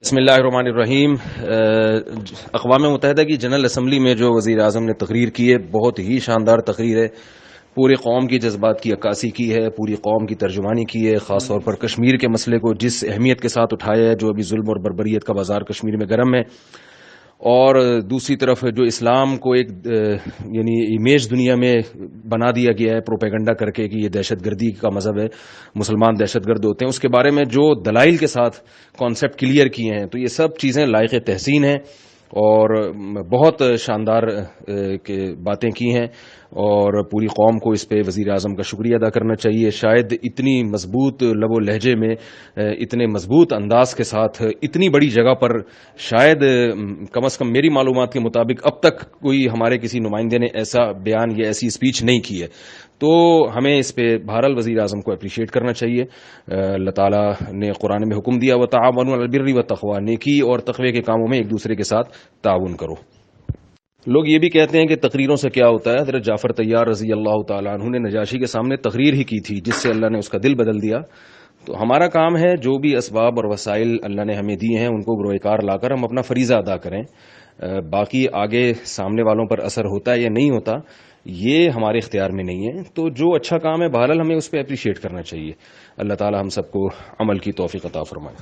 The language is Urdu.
بسم اللہ الرحمن الرحیم۔ اقوام متحدہ کی جنرل اسمبلی میں جو وزیر اعظم نے تقریر کی ہے، بہت ہی شاندار تقریر ہے۔ پورے قوم کی جذبات کی عکاسی کی ہے، پوری قوم کی ترجمانی کی ہے، خاص طور پر کشمیر کے مسئلے کو جس اہمیت کے ساتھ اٹھایا ہے، جو ابھی ظلم اور بربریت کا بازار کشمیر میں گرم ہے، اور دوسری طرف جو اسلام کو ایک یعنی امیج دنیا میں بنا دیا گیا ہے پروپیگنڈا کر کے کہ یہ دہشت گردی کا مذہب ہے، مسلمان دہشت گرد ہوتے ہیں، اس کے بارے میں جو دلائل کے ساتھ کانسیپٹ کلیئر کیے ہیں، تو یہ سب چیزیں لائق تحسین ہیں اور بہت شاندار باتیں کی ہیں، اور پوری قوم کو اس پہ وزیر اعظم کا شکریہ ادا کرنا چاہیے۔ شاید اتنی مضبوط لب و لہجے میں، اتنے مضبوط انداز کے ساتھ، اتنی بڑی جگہ پر شاید کم از کم میری معلومات کے مطابق اب تک کوئی ہمارے کسی نمائندے نے ایسا بیان یا ایسی اسپیچ نہیں کی ہے، تو ہمیں اس پہ بہرحال وزیر اعظم کو اپریشیٹ کرنا چاہیے۔ اللہ تعالیٰ نے قرآن میں حکم دیا وَتَعَاوَنُوا عَلَى الْبِرِّ وَالتَّقْوَىٰ، نیکی اور تقوی کے کاموں میں ایک دوسرے کے ساتھ تعاون کرو۔ لوگ یہ بھی کہتے ہیں کہ تقریروں سے کیا ہوتا ہے۔ حضرت جعفر طیار رضی اللہ تعالیٰ عنہ نے نجاشی کے سامنے تقریر ہی کی تھی، جس سے اللہ نے اس کا دل بدل دیا۔ تو ہمارا کام ہے جو بھی اسباب اور وسائل اللہ نے ہمیں دیے ہیں ان کو گروہ کار لا کر ہم اپنا فریضہ ادا کریں۔ باقی آگے سامنے والوں پر اثر ہوتا ہے یا نہیں ہوتا، یہ ہمارے اختیار میں نہیں ہے۔ تو جو اچھا کام ہے بہرحال ہمیں اس پہ اپریشیٹ کرنا چاہیے۔ اللہ تعالی ہم سب کو عمل کی توفیق عطا فرمائے۔